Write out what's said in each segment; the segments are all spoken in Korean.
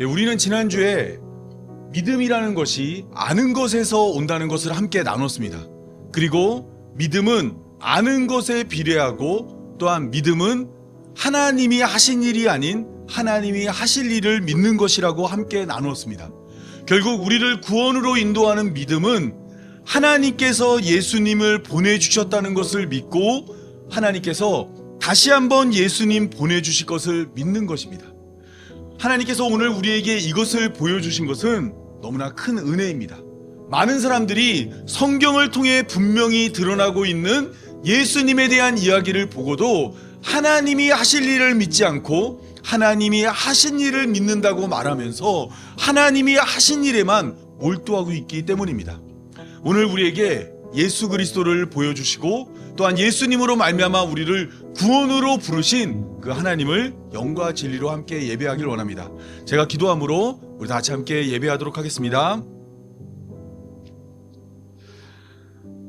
우리는 지난주에 믿음이라는 것이 아는 것에서 온다는 것을 함께 나눴습니다. 그리고 믿음은 아는 것에 비례하고, 또한 믿음은 하나님이 하신 일이 아닌 하나님이 하실 일을 믿는 것이라고 함께 나누었습니다. 결국 우리를 구원으로 인도하는 믿음은 하나님께서 예수님을 보내주셨다는 것을 믿고 하나님께서 다시 한번 예수님 보내주실 것을 믿는 것입니다. 하나님께서 오늘 우리에게 이것을 보여주신 것은 너무나 큰 은혜입니다. 많은 사람들이 성경을 통해 분명히 드러나고 있는 예수님에 대한 이야기를 보고도 하나님이 하실 일을 믿지 않고 하나님이 하신 일을 믿는다고 말하면서 하나님이 하신 일에만 몰두하고 있기 때문입니다. 오늘 우리에게 예수 그리스도를 보여주시고 또한 예수님으로 말미암아 우리를 구원으로 부르신 그 하나님을 영과 진리로 함께 예배하길 원합니다. 제가 기도함으로 우리 다 같이 함께 예배하도록 하겠습니다.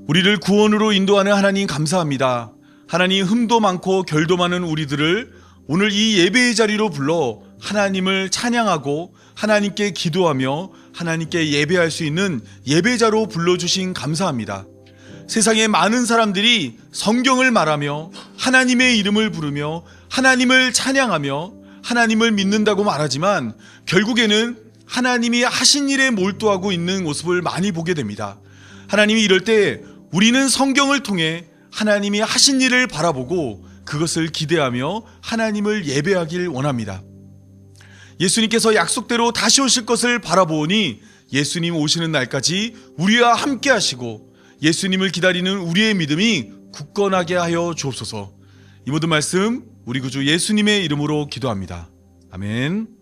우리를 구원으로 인도하는 하나님 감사합니다. 하나님, 흠도 많고 결도 많은 우리들을 오늘 이 예배의 자리로 불러 하나님을 찬양하고 하나님께 기도하며 하나님께 예배할 수 있는 예배자로 불러주신 감사합니다. 세상에 많은 사람들이 성경을 말하며 하나님의 이름을 부르며 하나님을 찬양하며 하나님을 믿는다고 말하지만 결국에는 하나님이 하신 일에 몰두하고 있는 모습을 많이 보게 됩니다. 하나님이 이럴 때 우리는 성경을 통해 하나님이 하신 일을 바라보고 그것을 기대하며 하나님을 예배하길 원합니다. 예수님께서 약속대로 다시 오실 것을 바라보니 예수님 오시는 날까지 우리와 함께 하시고 예수님을 기다리는 우리의 믿음이 굳건하게 하여 주옵소서. 이 모든 말씀 우리 구주 예수님의 이름으로 기도합니다. 아멘.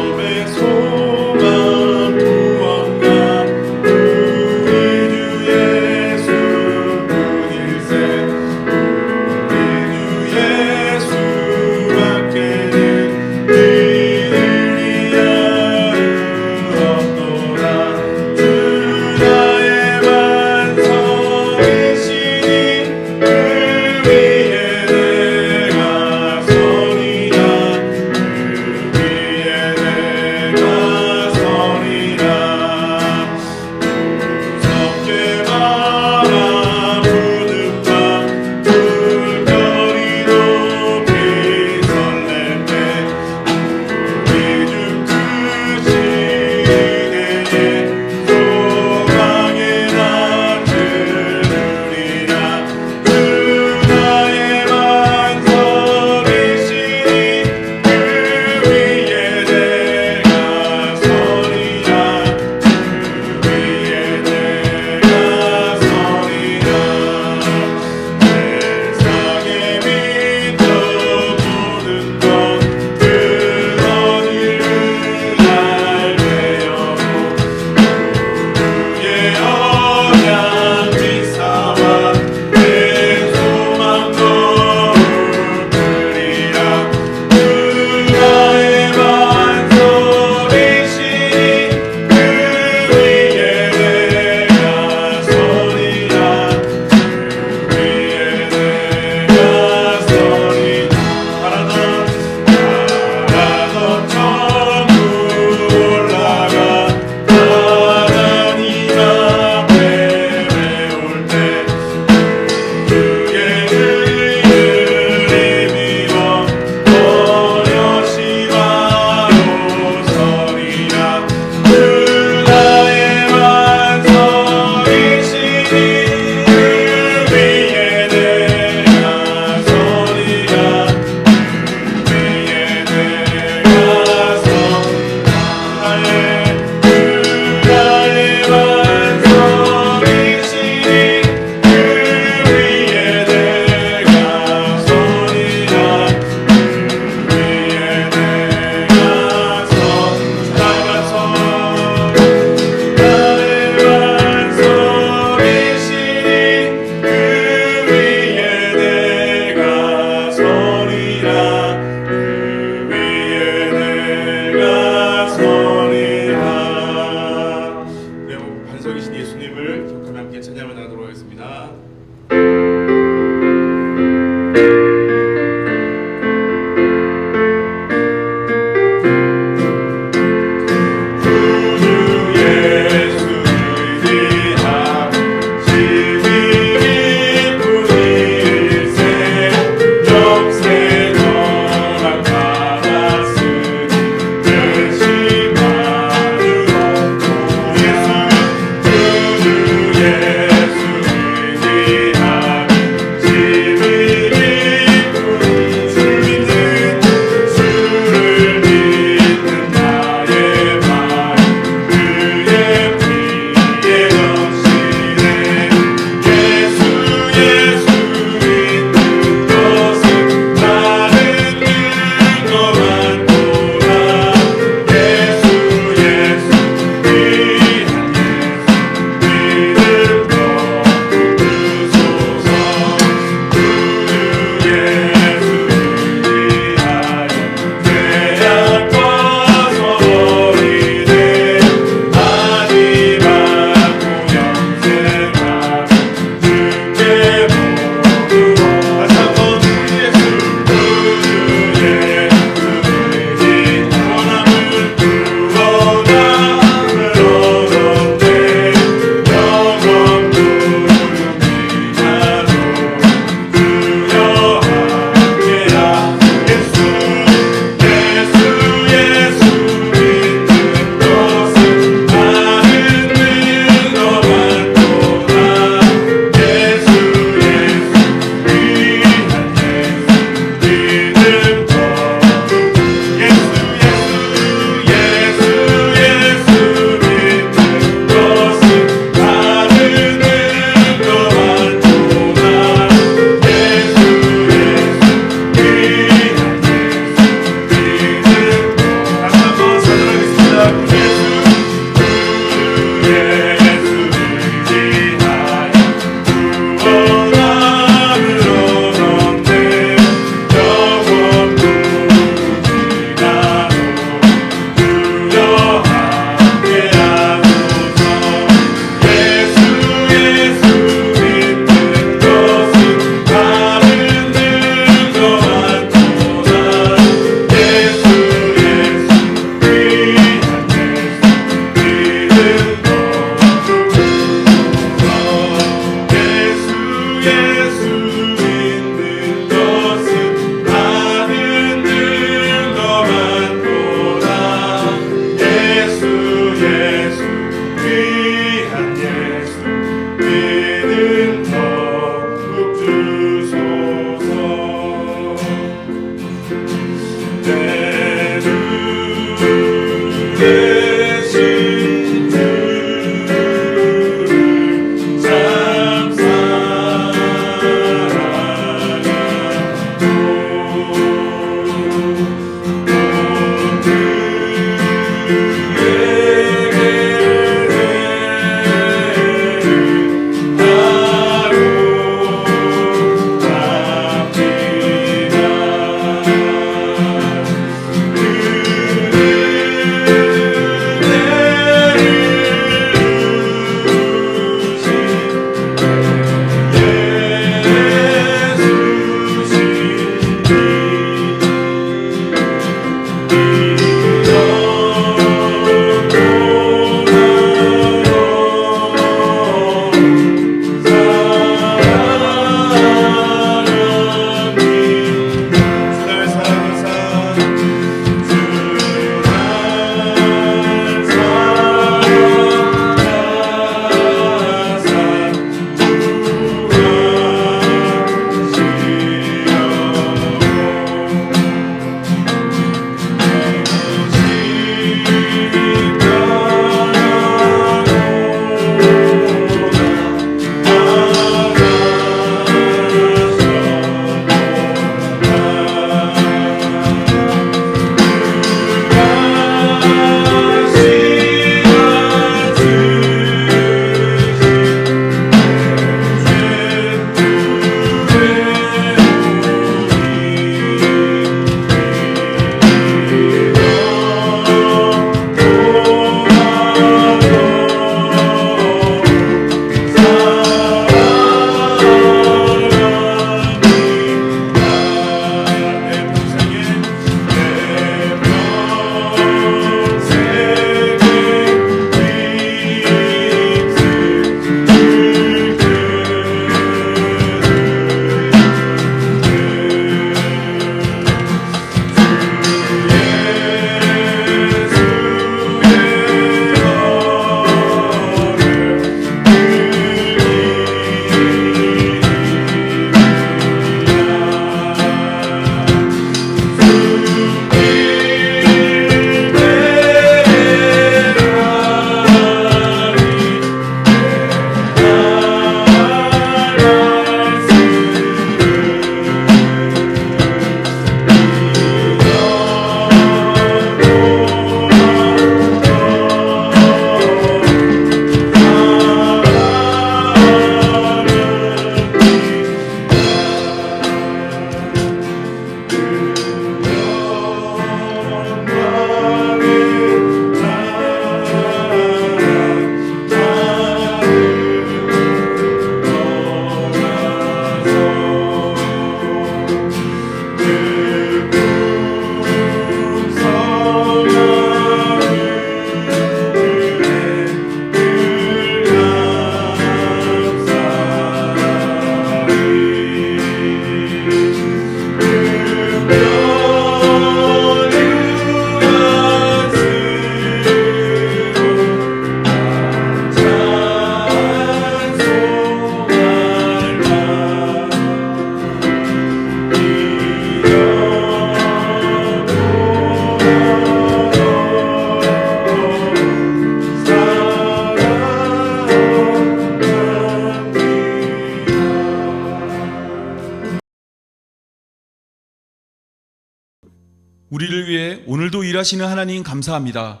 우리를 위해 오늘도 일하시는 하나님 감사합니다.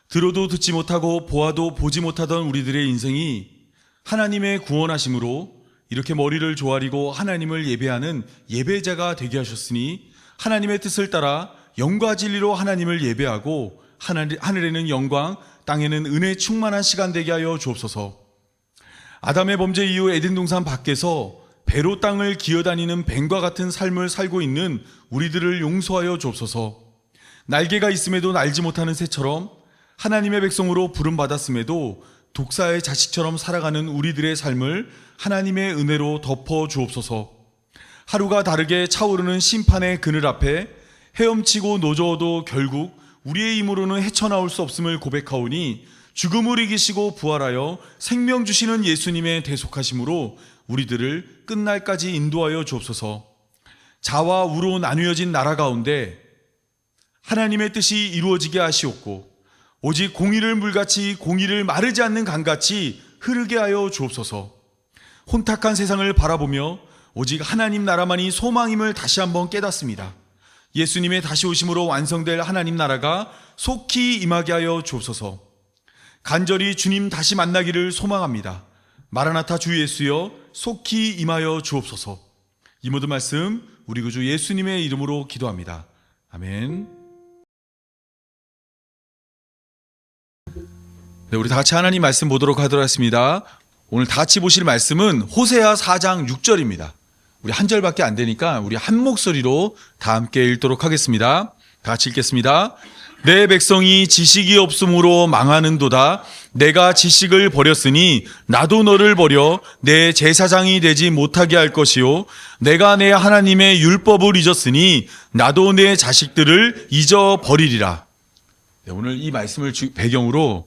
들어도 듣지 못하고 보아도 보지 못하던 우리들의 인생이 하나님의 구원하심으로 이렇게 머리를 조아리고 하나님을 예배하는 예배자가 되게 하셨으니 하나님의 뜻을 따라 영과 진리로 하나님을 예배하고 하늘에는 영광, 땅에는 은혜 충만한 시간 되게 하여 주옵소서. 아담의 범죄 이후 에덴 동산 밖에서 배로 땅을 기어다니는 뱀과 같은 삶을 살고 있는 우리들을 용서하여 주옵소서. 날개가 있음에도 날지 못하는 새처럼 하나님의 백성으로 부름받았음에도 독사의 자식처럼 살아가는 우리들의 삶을 하나님의 은혜로 덮어 주옵소서. 하루가 다르게 차오르는 심판의 그늘 앞에 헤엄치고 노저어도 결국 우리의 힘으로는 헤쳐나올 수 없음을 고백하오니 죽음을 이기시고 부활하여 생명 주시는 예수님의 대속하심으로 우리들을 끝날까지 인도하여 주옵소서. 자와 우로 나뉘어진 나라 가운데 하나님의 뜻이 이루어지게 하시옵고 오직 공의를 물같이 공의를 마르지 않는 강같이 흐르게 하여 주옵소서. 혼탁한 세상을 바라보며 오직 하나님 나라만이 소망임을 다시 한번 깨닫습니다. 예수님의 다시 오심으로 완성될 하나님 나라가 속히 임하게 하여 주옵소서. 간절히 주님 다시 만나기를 소망합니다. 마라나타 주 예수여 속히 임하여 주옵소서. 이 모든 말씀 우리 구주 예수님의 이름으로 기도합니다. 아멘. 네, 우리 다 같이 하나님 말씀 보도록 하도록 하겠습니다. 오늘 다 같이 보실 말씀은 호세아 4장 6절입니다. 우리 한 절밖에 안 되니까 우리 한 목소리로 다 함께 읽도록 하겠습니다. 다 같이 읽겠습니다. 내 백성이 지식이 없음으로 망하는도다. 내가 지식을 버렸으니 나도 너를 버려 내 제사장이 되지 못하게 할 것이요 내가 내 하나님의 율법을 잊었으니 나도 내 자식들을 잊어버리리라. 네, 오늘 이 말씀을 배경으로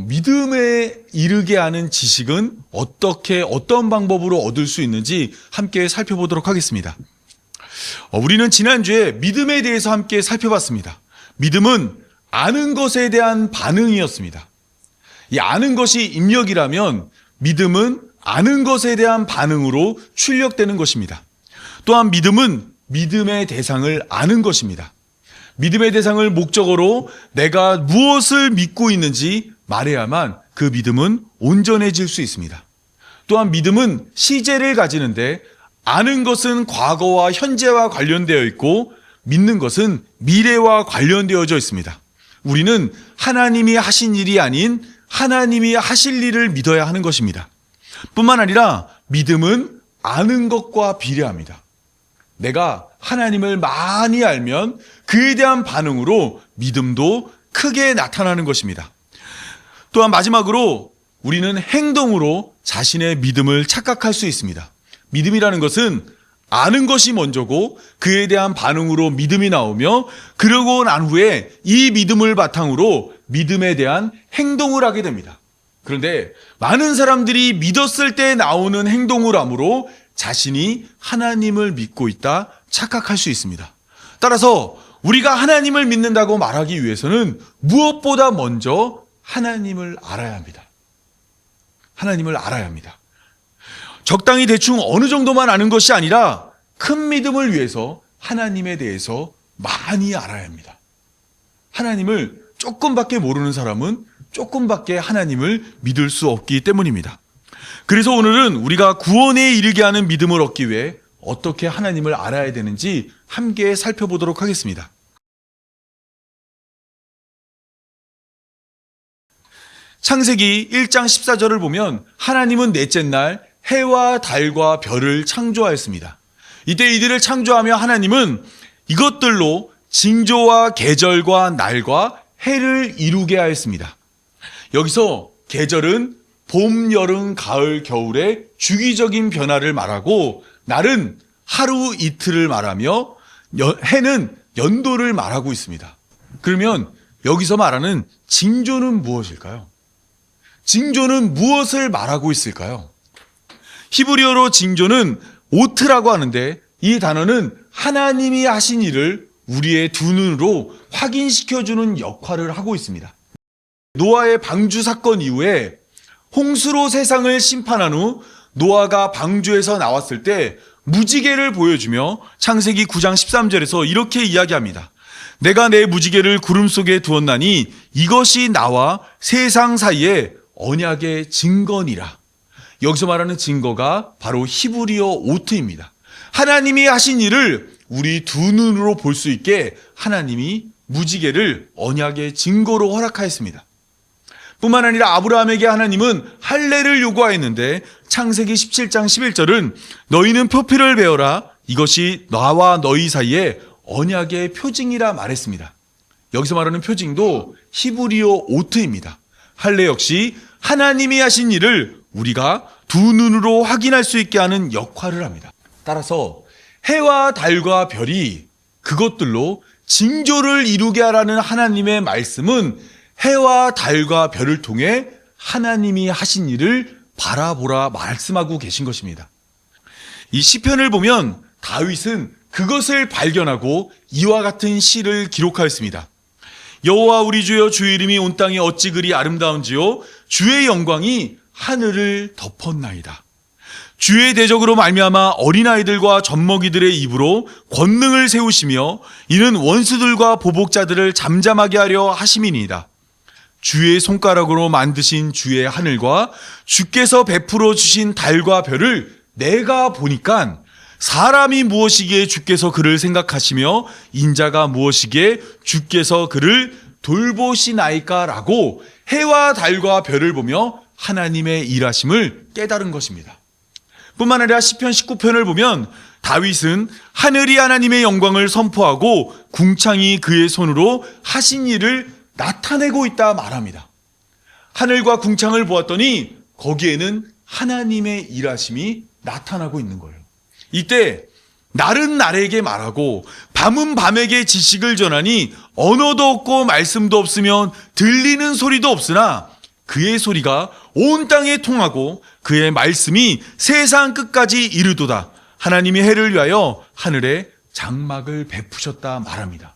믿음에 이르게 하는 지식은 어떤 방법으로 얻을 수 있는지 함께 살펴보도록 하겠습니다. 우리는 지난주에 믿음에 대해서 함께 살펴봤습니다. 믿음은 아는 것에 대한 반응이었습니다. 이 아는 것이 입력이라면 믿음은 아는 것에 대한 반응으로 출력되는 것입니다. 또한 믿음은 믿음의 대상을 아는 것입니다. 믿음의 대상을 목적으로 내가 무엇을 믿고 있는지 말해야만 그 믿음은 온전해질 수 있습니다. 또한 믿음은 시제를 가지는데 아는 것은 과거와 현재와 관련되어 있고 믿는 것은 미래와 관련되어져 있습니다. 우리는 하나님이 하신 일이 아닌 하나님이 하실 일을 믿어야 하는 것입니다. 뿐만 아니라 믿음은 아는 것과 비례합니다. 내가 하나님을 많이 알면 그에 대한 반응으로 믿음도 크게 나타나는 것입니다. 또한 마지막으로 우리는 행동으로 자신의 믿음을 착각할 수 있습니다. 믿음이라는 것은 아는 것이 먼저고 그에 대한 반응으로 믿음이 나오며 그러고 난 후에 이 믿음을 바탕으로 믿음에 대한 행동을 하게 됩니다. 그런데 많은 사람들이 믿었을 때 나오는 행동을 함으로 자신이 하나님을 믿고 있다 착각할 수 있습니다. 따라서 우리가 하나님을 믿는다고 말하기 위해서는 무엇보다 먼저 하나님을 알아야 합니다. 하나님을 알아야 합니다. 적당히 대충 어느 정도만 아는 것이 아니라 큰 믿음을 위해서 하나님에 대해서 많이 알아야 합니다. 하나님을 조금밖에 모르는 사람은 조금밖에 하나님을 믿을 수 없기 때문입니다. 그래서 오늘은 우리가 구원에 이르게 하는 믿음을 얻기 위해 어떻게 하나님을 알아야 되는지 함께 살펴보도록 하겠습니다. 창세기 1장 14절을 보면 하나님은 넷째 날 해와 달과 별을 창조하였습니다. 이때 이들을 창조하며 하나님은 이것들로 징조와 계절과 날과 해를 이루게 하였습니다. 여기서 계절은 봄, 여름, 가을, 겨울의 주기적인 변화를 말하고 날은 하루 이틀을 말하며 해는 연도를 말하고 있습니다. 그러면 여기서 말하는 징조는 무엇일까요? 징조는 무엇을 말하고 있을까요? 히브리어로 징조는 오트라고 하는데 이 단어는 하나님이 하신 일을 우리의 두 눈으로 확인시켜주는 역할을 하고 있습니다. 노아의 방주 사건 이후에 홍수로 세상을 심판한 후 노아가 방주에서 나왔을 때 무지개를 보여주며 창세기 9장 13절에서 이렇게 이야기합니다. 내가 내 무지개를 구름 속에 두었나니 이것이 나와 세상 사이에 언약의 증거니라. 여기서 말하는 증거가 바로 히브리어 오트입니다. 하나님이 하신 일을 우리 두 눈으로 볼 수 있게 하나님이 무지개를 언약의 증거로 허락하였습니다. 뿐만 아니라 아브라함에게 하나님은 할례를 요구하였는데 창세기 17장 11절은 너희는 표피를 베어라. 이것이 나와 너희 사이에 언약의 표징이라 말했습니다. 여기서 말하는 표징도 히브리어 오트입니다. 할례 역시 하나님이 하신 일을 우리가 두 눈으로 확인할 수 있게 하는 역할을 합니다. 따라서 해와 달과 별이 그것들로 징조를 이루게 하라는 하나님의 말씀은 해와 달과 별을 통해 하나님이 하신 일을 바라보라 말씀하고 계신 것입니다. 이 시편을 보면 다윗은 그것을 발견하고 이와 같은 시를 기록하였습니다. 여호와 우리 주여, 주의 이름이 온 땅에 어찌 그리 아름다운지요, 주의 영광이 하늘을 덮었나이다. 주의 대적으로 말미암아 어린아이들과 젖먹이들의 입으로 권능을 세우시며 이는 원수들과 보복자들을 잠잠하게 하려 하심이니이다. 주의 손가락으로 만드신 주의 하늘과 주께서 베풀어 주신 달과 별을 내가 보니까 사람이 무엇이기에 주께서 그를 생각하시며 인자가 무엇이기에 주께서 그를 돌보시나이까라고 해와 달과 별을 보며 하나님의 일하심을 깨달은 것입니다. 뿐만 아니라 시편 19편을 보면 다윗은 하늘이 하나님의 영광을 선포하고 궁창이 그의 손으로 하신 일을 나타내고 있다 말합니다. 하늘과 궁창을 보았더니 거기에는 하나님의 일하심이 나타나고 있는 거예요. 이때 날은 날에게 말하고 밤은 밤에게 지식을 전하니 언어도 없고 말씀도 없으면 들리는 소리도 없으나 그의 소리가 온 땅에 통하고 그의 말씀이 세상 끝까지 이르도다. 하나님이 해를 위하여 하늘에 장막을 베푸셨다 말합니다.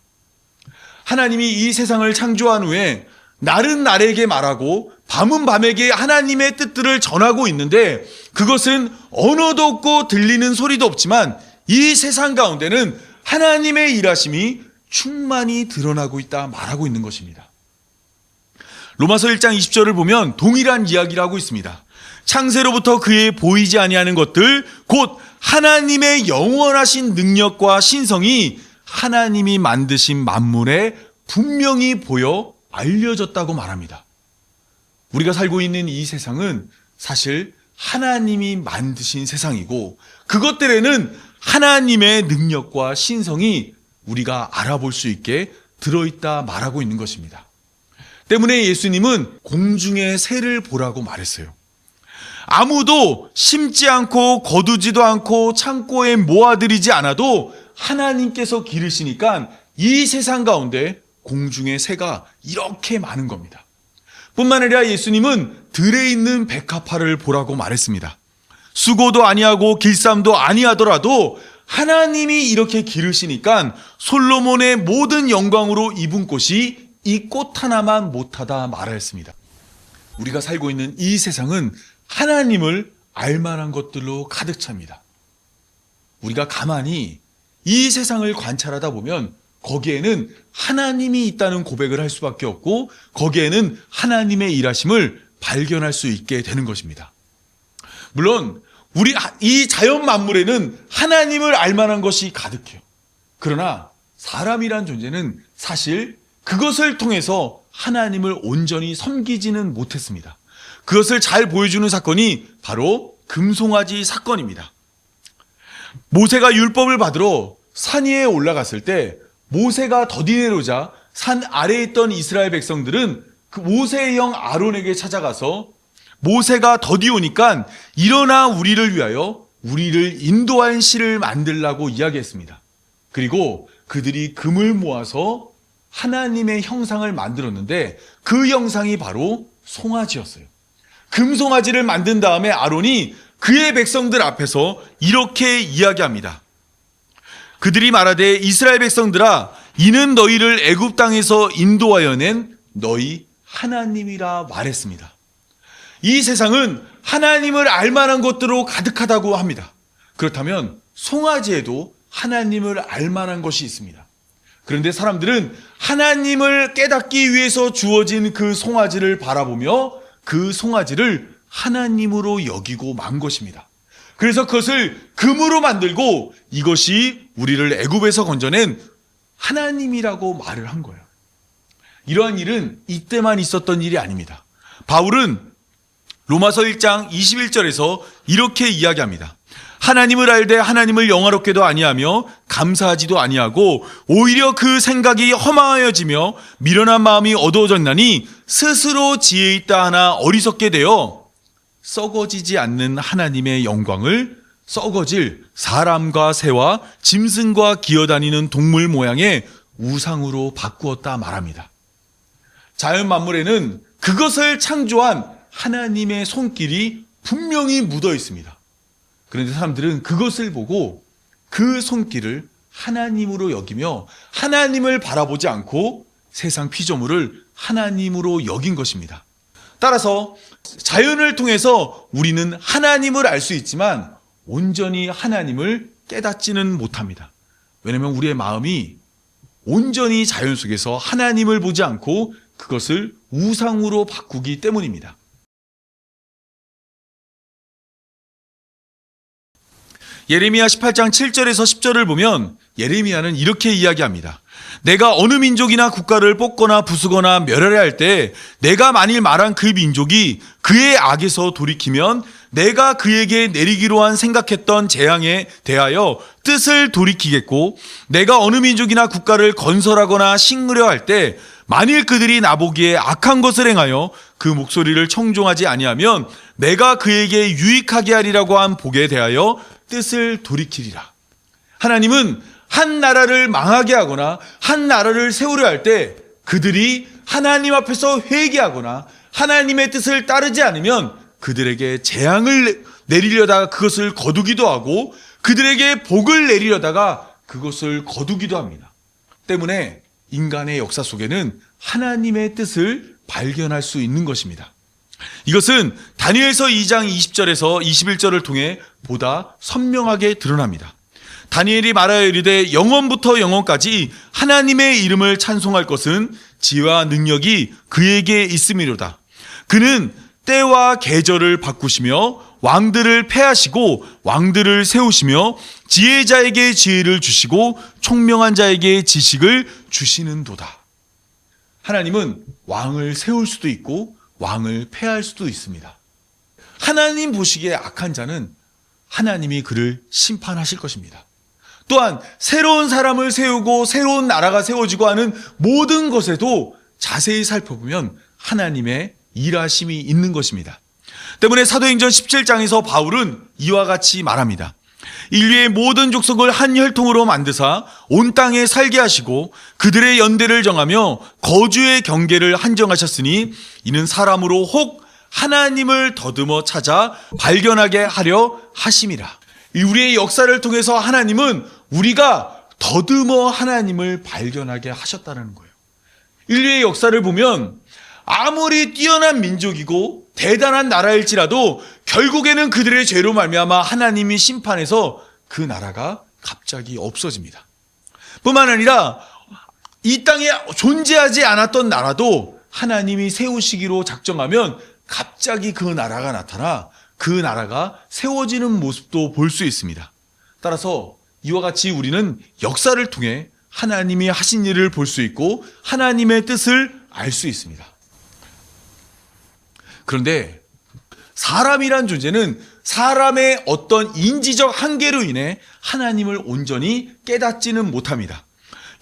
하나님이 이 세상을 창조한 후에 날은 날에게 말하고 밤은 밤에게 하나님의 뜻들을 전하고 있는데 그것은 언어도 없고 들리는 소리도 없지만 이 세상 가운데는 하나님의 일하심이 충만히 드러나고 있다 말하고 있는 것입니다. 로마서 1장 20절을 보면 동일한 이야기를 하고 있습니다. 창세로부터 그의 보이지 아니하는 것들 곧 하나님의 영원하신 능력과 신성이 하나님이 만드신 만물에 분명히 보여 알려졌다고 말합니다. 우리가 살고 있는 이 세상은 사실 하나님이 만드신 세상이고 그것들에는 하나님의 능력과 신성이 우리가 알아볼 수 있게 들어있다 말하고 있는 것입니다. 때문에 예수님은 공중의 새를 보라고 말했어요. 아무도 심지 않고 거두지도 않고 창고에 모아들이지 않아도 하나님께서 기르시니까 이 세상 가운데 공중의 새가 이렇게 많은 겁니다. 뿐만 아니라 예수님은 들에 있는 백합화를 보라고 말했습니다. 수고도 아니하고 길쌈도 아니하더라도 하나님이 이렇게 기르시니까 솔로몬의 모든 영광으로 입은 꽃이 이 꽃 하나만 못하다 말하였습니다. 우리가 살고 있는 이 세상은 하나님을 알만한 것들로 가득 찹니다. 우리가 가만히 이 세상을 관찰하다 보면 거기에는 하나님이 있다는 고백을 할 수밖에 없고 거기에는 하나님의 일하심을 발견할 수 있게 되는 것입니다. 물론 우리 이 자연 만물에는 하나님을 알만한 것이 가득해요. 그러나 사람이란 존재는 사실 그것을 통해서 하나님을 온전히 섬기지는 못했습니다. 그것을 잘 보여주는 사건이 바로 금송아지 사건입니다. 모세가 율법을 받으러 산 위에 올라갔을 때 모세가 더디 내려오자 산 아래에 있던 이스라엘 백성들은 그 모세의 형 아론에게 찾아가서 모세가 더디 오니까 일어나 우리를 위하여 우리를 인도할 신을 만들라고 이야기했습니다. 그리고 그들이 금을 모아서 하나님의 형상을 만들었는데 그 형상이 바로 송아지였어요. 금송아지를 만든 다음에 아론이 그의 백성들 앞에서 이렇게 이야기합니다. 그들이 말하되 이스라엘 백성들아 이는 너희를 애굽 땅에서 인도하여 낸 너희 하나님이라 말했습니다. 이 세상은 하나님을 알만한 것들로 가득하다고 합니다. 그렇다면 송아지에도 하나님을 알만한 것이 있습니다. 그런데 사람들은 하나님을 깨닫기 위해서 주어진 그 송아지를 바라보며 그 송아지를 하나님으로 여기고 만 것입니다. 그래서 그것을 금으로 만들고 이것이 우리를 애굽에서 건져낸 하나님이라고 말을 한 거예요. 이러한 일은 이때만 있었던 일이 아닙니다. 바울은 로마서 1장 21절에서 이렇게 이야기합니다. 하나님을 알되 하나님을 영화롭게도 아니하며 감사하지도 아니하고 오히려 그 생각이 허망하여지며 미련한 마음이 어두워졌나니 스스로 지혜 있다 하나 어리석게 되어 썩어지지 않는 하나님의 영광을 썩어질 사람과 새와 짐승과 기어다니는 동물 모양의 우상으로 바꾸었다 말합니다. 자연 만물에는 그것을 창조한 하나님의 손길이 분명히 묻어 있습니다. 그런데 사람들은 그것을 보고 그 손길을 하나님으로 여기며 하나님을 바라보지 않고 세상 피조물을 하나님으로 여긴 것입니다. 따라서 자연을 통해서 우리는 하나님을 알 수 있지만 온전히 하나님을 깨닫지는 못합니다. 왜냐하면 우리의 마음이 온전히 자연 속에서 하나님을 보지 않고 그것을 우상으로 바꾸기 때문입니다. 예레미야 18장 7절에서 10절을 보면 예레미야는 이렇게 이야기합니다. 내가 어느 민족이나 국가를 뽑거나 부수거나 멸하려 할 때 내가 만일 말한 그 민족이 그의 악에서 돌이키면 내가 그에게 내리기로 한 생각했던 재앙에 대하여 뜻을 돌이키겠고, 내가 어느 민족이나 국가를 건설하거나 심으려 할 때 만일 그들이 나보기에 악한 것을 행하여 그 목소리를 청종하지 아니하면 내가 그에게 유익하게 하리라고 한 복에 대하여 뜻을 돌이키리라. 하나님은 한 나라를 망하게 하거나 한 나라를 세우려 할 때 그들이 하나님 앞에서 회개하거나 하나님의 뜻을 따르지 않으면 그들에게 재앙을 내리려다가 그것을 거두기도 하고 그들에게 복을 내리려다가 그것을 거두기도 합니다. 때문에 인간의 역사 속에는 하나님의 뜻을 발견할 수 있는 것입니다. 이것은 다니엘서 2장 20절에서 21절을 통해 보다 선명하게 드러납니다. 다니엘이 말하여 이르되 영원부터 영원까지 하나님의 이름을 찬송할 것은 지혜와 능력이 그에게 있음이로다. 그는 때와 계절을 바꾸시며 왕들을 패하시고 왕들을 세우시며 지혜자에게 지혜를 주시고 총명한 자에게 지식을 주시는도다. 하나님은 왕을 세울 수도 있고 왕을 패할 수도 있습니다. 하나님 보시기에 악한 자는 하나님이 그를 심판하실 것입니다. 또한 새로운 사람을 세우고 새로운 나라가 세워지고 하는 모든 것에도 자세히 살펴보면 하나님의 일하심이 있는 것입니다. 때문에 사도행전 17장에서 바울은 이와 같이 말합니다. 인류의 모든 족속을 한 혈통으로 만드사 온 땅에 살게 하시고 그들의 연대를 정하며 거주의 경계를 한정하셨으니 이는 사람으로 혹 하나님을 더듬어 찾아 발견하게 하려 하심이라. 우리의 역사를 통해서 하나님은 우리가 더듬어 하나님을 발견하게 하셨다는 거예요. 인류의 역사를 보면 아무리 뛰어난 민족이고 대단한 나라일지라도 결국에는 그들의 죄로 말미암아 하나님이 심판해서 그 나라가 갑자기 없어집니다. 뿐만 아니라 이 땅에 존재하지 않았던 나라도 하나님이 세우시기로 작정하면 갑자기 그 나라가 나타나 그 나라가 세워지는 모습도 볼 수 있습니다. 따라서 이와 같이 우리는 역사를 통해 하나님이 하신 일을 볼 수 있고 하나님의 뜻을 알 수 있습니다. 그런데 사람이란 존재는 사람의 어떤 인지적 한계로 인해 하나님을 온전히 깨닫지는 못합니다.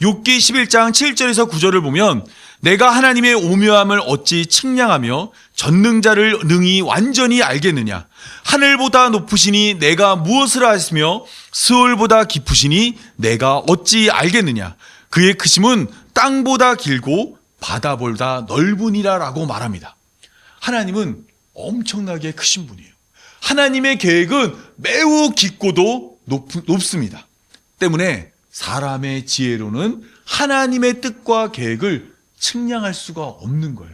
욥기 11장 7절에서 9절을 보면 내가 하나님의 오묘함을 어찌 측량하며 전능자를 능히 완전히 알겠느냐. 하늘보다 높으시니 내가 무엇을 하시며 스올보다 깊으시니 내가 어찌 알겠느냐. 그의 크심은 땅보다 길고 바다보다 넓으니라 라고 말합니다. 하나님은 엄청나게 크신 분이에요. 하나님의 계획은 매우 깊고도 높습니다. 때문에 사람의 지혜로는 하나님의 뜻과 계획을 측량할 수가 없는 거예요.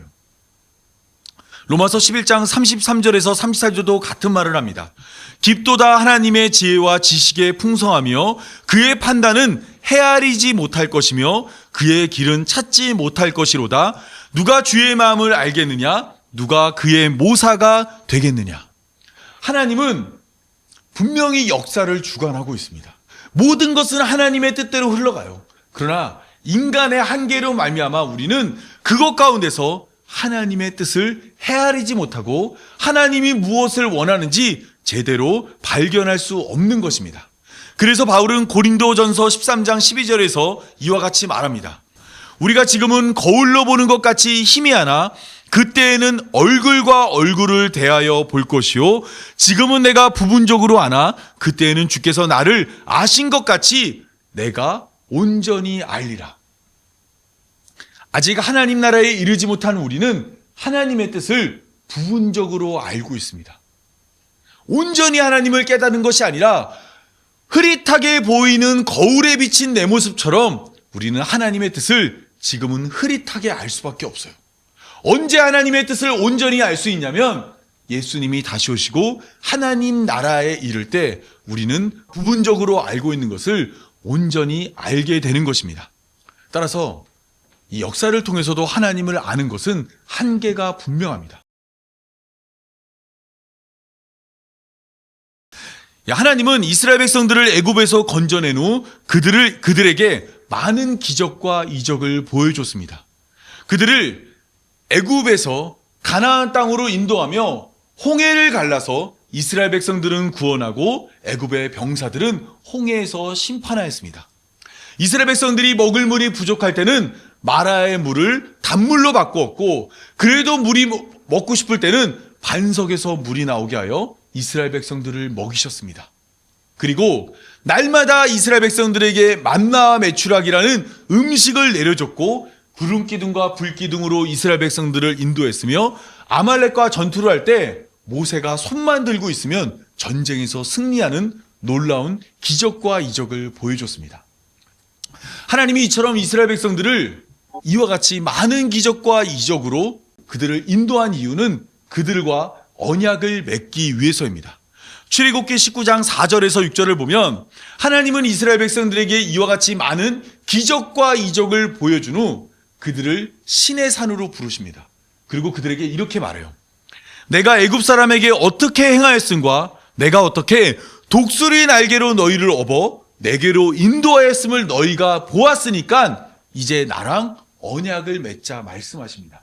로마서 11장 33절에서 34절도 같은 말을 합니다. 깊도다 하나님의 지혜와 지식의 풍성하며 그의 판단은 헤아리지 못할 것이며 그의 길은 찾지 못할 것이로다. 누가 주의 마음을 알겠느냐? 누가 그의 모사가 되겠느냐? 하나님은 분명히 역사를 주관하고 있습니다. 모든 것은 하나님의 뜻대로 흘러가요. 그러나 인간의 한계로 말미암아 우리는 그것 가운데서 하나님의 뜻을 헤아리지 못하고 하나님이 무엇을 원하는지 제대로 발견할 수 없는 것입니다. 그래서 바울은 고린도전서 13장 12절에서 이와 같이 말합니다. 우리가 지금은 거울로 보는 것 같이 희미하나 그때에는 얼굴과 얼굴을 대하여 볼 것이요 지금은 내가 부분적으로 아나 그때에는 주께서 나를 아신 것 같이 내가 온전히 알리라. 아직 하나님 나라에 이르지 못한 우리는 하나님의 뜻을 부분적으로 알고 있습니다. 온전히 하나님을 깨닫는 것이 아니라 흐릿하게 보이는 거울에 비친 내 모습처럼 우리는 하나님의 뜻을 지금은 흐릿하게 알 수밖에 없어요. 언제 하나님의 뜻을 온전히 알 수 있냐면 예수님이 다시 오시고 하나님 나라에 이를 때 우리는 부분적으로 알고 있는 것을 온전히 알게 되는 것입니다. 따라서 이 역사를 통해서도 하나님을 아는 것은 한계가 분명합니다. 하나님은 이스라엘 백성들을 애굽에서 건져낸 후 그들에게 많은 기적과 이적을 보여줬습니다. 그들을 애굽에서 가나안 땅으로 인도하며 홍해를 갈라서 이스라엘 백성들은 구원하고 애굽의 병사들은 홍해에서 심판하였습니다. 이스라엘 백성들이 먹을 물이 부족할 때는 마라의 물을 단물로 바꾸었고, 그래도 물이 먹고 싶을 때는 반석에서 물이 나오게 하여 이스라엘 백성들을 먹이셨습니다. 그리고 날마다 이스라엘 백성들에게 만나와 메추락이라는 음식을 내려줬고, 구름 기둥과 불 기둥으로 이스라엘 백성들을 인도했으며, 아말렉과 전투를 할 때 모세가 손만 들고 있으면 전쟁에서 승리하는 놀라운 기적과 이적을 보여줬습니다. 하나님이 이처럼 이스라엘 백성들을 이와 같이 많은 기적과 이적으로 그들을 인도한 이유는 그들과 언약을 맺기 위해서입니다. 출애굽기 19장 4절에서 6절을 보면 하나님은 이스라엘 백성들에게 이와 같이 많은 기적과 이적을 보여준 후 그들을 신의 산으로 부르십니다. 그리고 그들에게 이렇게 말해요. 내가 애굽 사람에게 어떻게 행하였음과 내가 어떻게 독수리 날개로 너희를 업어 내게로 인도하였음을 너희가 보았으니까 이제 나랑 언약을 맺자 말씀하십니다.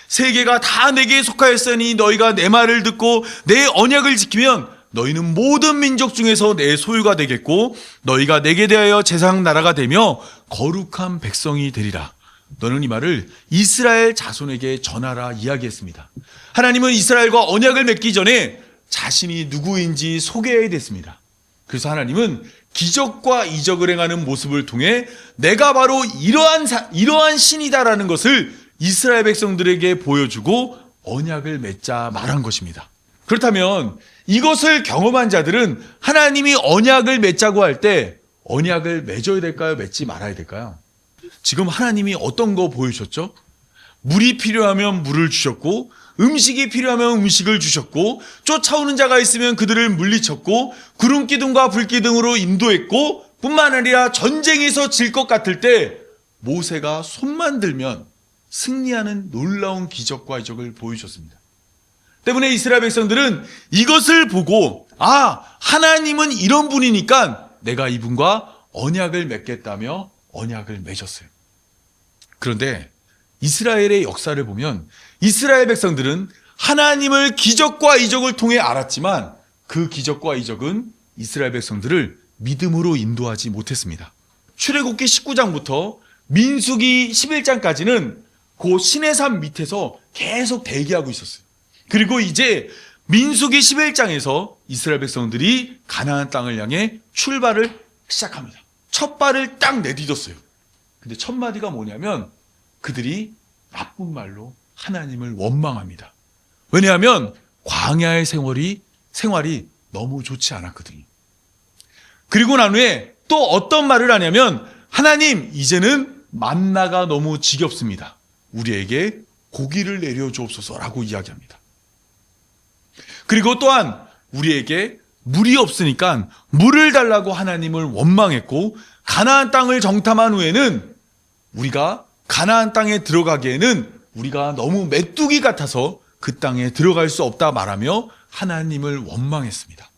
세계가 다 내게 속하였으니 너희가 내 말을 듣고 내 언약을 지키면 너희는 모든 민족 중에서 내 소유가 되겠고 너희가 내게 대하여 제사장 나라가 되며 거룩한 백성이 되리라. 너는 이 말을 이스라엘 자손에게 전하라 이야기했습니다. 하나님은 이스라엘과 언약을 맺기 전에 자신이 누구인지 소개해야 됐습니다. 그래서 하나님은 기적과 이적을 행하는 모습을 통해 내가 바로 이러한 신이다라는 것을 이스라엘 백성들에게 보여주고 언약을 맺자 말한 것입니다. 그렇다면 이것을 경험한 자들은 하나님이 언약을 맺자고 할 때 언약을 맺어야 될까요? 맺지 말아야 될까요? 지금 하나님이 어떤 거 보여주셨죠? 물이 필요하면 물을 주셨고, 음식이 필요하면 음식을 주셨고, 쫓아오는 자가 있으면 그들을 물리쳤고, 구름 기둥과 불 기둥으로 인도했고, 뿐만 아니라 전쟁에서 질 것 같을 때 모세가 손만 들면 승리하는 놀라운 기적과 이적을 보여주셨습니다. 때문에 이스라엘 백성들은 이것을 보고 하나님은 이런 분이니까 내가 이분과 언약을 맺겠다며 언약을 맺었어요. 그런데 이스라엘의 역사를 보면 이스라엘 백성들은 하나님을 기적과 이적을 통해 알았지만 그 기적과 이적은 이스라엘 백성들을 믿음으로 인도하지 못했습니다. 출애굽기 19장부터 민수기 11장까지는 그 시내산 밑에서 계속 대기하고 있었어요. 그리고 이제 민수기 11장에서 이스라엘 백성들이 가나안 땅을 향해 출발을 시작합니다. 첫 발을 딱 내딛었어요. 근데 첫 마디가 뭐냐면 그들이 나쁜 말로 하나님을 원망합니다. 왜냐하면 광야의 생활이 너무 좋지 않았거든요. 그리고 난 후에 또 어떤 말을 하냐면 하나님 이제는 만나가 너무 지겹습니다. 우리에게 고기를 내려주옵소서라고 이야기합니다. 그리고 또한 우리에게 물이 없으니까 물을 달라고 하나님을 원망했고 가나안 땅을 정탐한 후에는 우리가 가나안 땅에 들어가기에는 우리가 너무 메뚜기 같아서 그 땅에 들어갈 수 없다 말하며 하나님을 원망했습니다.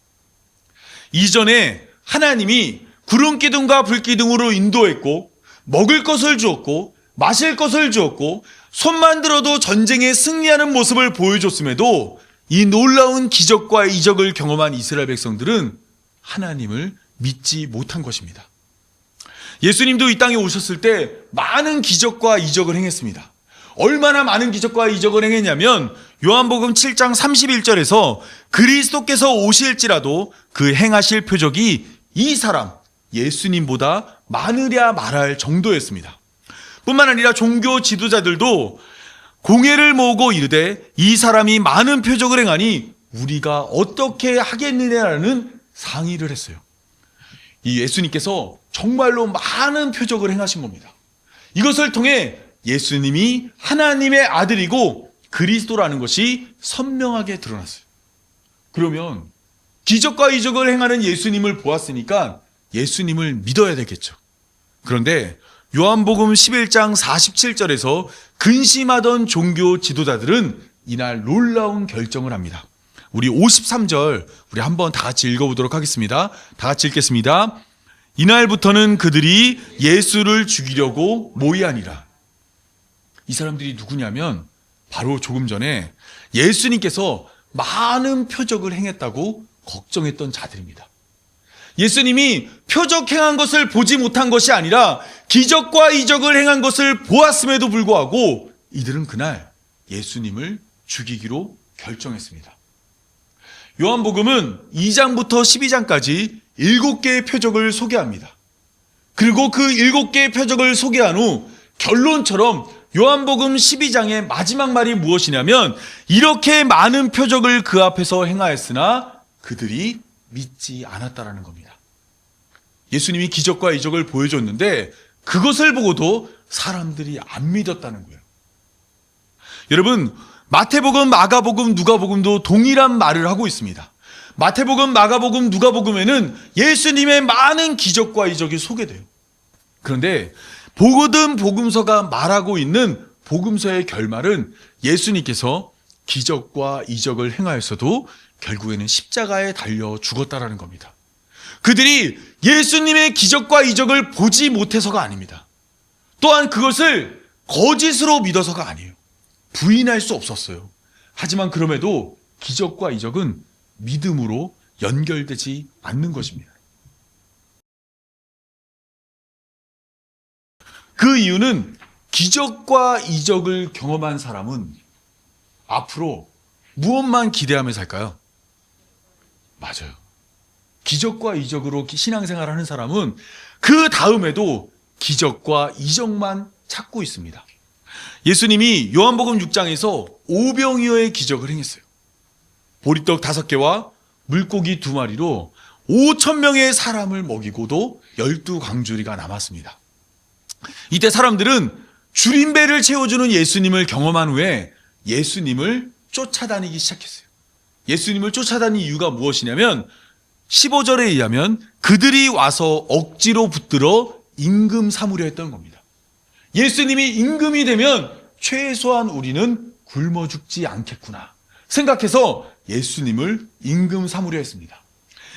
이전에 하나님이 구름 기둥과 불 기둥으로 인도했고 먹을 것을 주었고 마실 것을 주었고 손만 들어도 전쟁에 승리하는 모습을 보여줬음에도 이 놀라운 기적과 이적을 경험한 이스라엘 백성들은 하나님을 믿지 못한 것입니다. 예수님도 이 땅에 오셨을 때 많은 기적과 이적을 행했습니다. 얼마나 많은 기적과 이적을 행했냐면 요한복음 7장 31절에서 그리스도께서 오실지라도 그 행하실 표적이 이 사람 예수님보다 많으랴 말할 정도였습니다. 뿐만 아니라 종교 지도자들도 공회를 모으고 이르되 이 사람이 많은 표적을 행하니 우리가 어떻게 하겠느냐라는 상의를 했어요. 이 예수님께서 정말로 많은 표적을 행하신 겁니다. 이것을 통해 예수님이 하나님의 아들이고 그리스도라는 것이 선명하게 드러났어요. 그러면 기적과 이적을 행하는 예수님을 보았으니까 예수님을 믿어야 되겠죠. 그런데 요한복음 11장 47절에서 근심하던 종교 지도자들은 이날 놀라운 결정을 합니다. 우리 53절 우리 한번 다 같이 읽어보도록 하겠습니다. 다 같이 읽겠습니다. 이날부터는 그들이 예수를 죽이려고 모이하니라. 이 사람들이 누구냐면 바로 조금 전에 예수님께서 많은 표적을 행했다고 걱정했던 자들입니다. 예수님이 표적 행한 것을 보지 못한 것이 아니라 기적과 이적을 행한 것을 보았음에도 불구하고 이들은 그날 예수님을 죽이기로 결정했습니다. 요한복음은 2장부터 12장까지 7개의 표적을 소개합니다. 그리고 그 7개의 표적을 소개한 후 결론처럼 요한복음 12장의 마지막 말이 무엇이냐면 이렇게 많은 표적을 그 앞에서 행하였으나 그들이 믿지 않았다라는 겁니다. 예수님이 기적과 이적을 보여줬는데 그것을 보고도 사람들이 안 믿었다는 거예요. 여러분, 마태복음, 마가복음, 누가복음도 동일한 말을 하고 있습니다. 마태복음, 마가복음, 누가복음에는 예수님의 많은 기적과 이적이 소개돼요. 그런데 모든 복음서가 말하고 있는 복음서의 결말은 예수님께서 기적과 이적을 행하였어도 결국에는 십자가에 달려 죽었다라는 겁니다. 그들이 예수님의 기적과 이적을 보지 못해서가 아닙니다. 또한 그것을 거짓으로 믿어서가 아니에요. 부인할 수 없었어요. 하지만 그럼에도 기적과 이적은 믿음으로 연결되지 않는 것입니다. 그 이유는 기적과 이적을 경험한 사람은 앞으로 무엇만 기대하며 살까요? 맞아요. 기적과 이적으로 신앙생활을 하는 사람은 그 다음에도 기적과 이적만 찾고 있습니다. 예수님이 요한복음 6장에서 오병이어의 기적을 행했어요. 보리떡 5개와 물고기 2마리로 5,000명의 사람을 먹이고도 12광주리가 남았습니다. 이때 사람들은 줄임배를 채워주는 예수님을 경험한 후에 예수님을 쫓아다니기 시작했어요. 예수님을 쫓아다닌 이유가 무엇이냐면 15절에 의하면 그들이 와서 억지로 붙들어 임금 삼으려 했던 겁니다. 예수님이 임금이 되면 최소한 우리는 굶어 죽지 않겠구나 생각해서 예수님을 임금 삼으려 했습니다.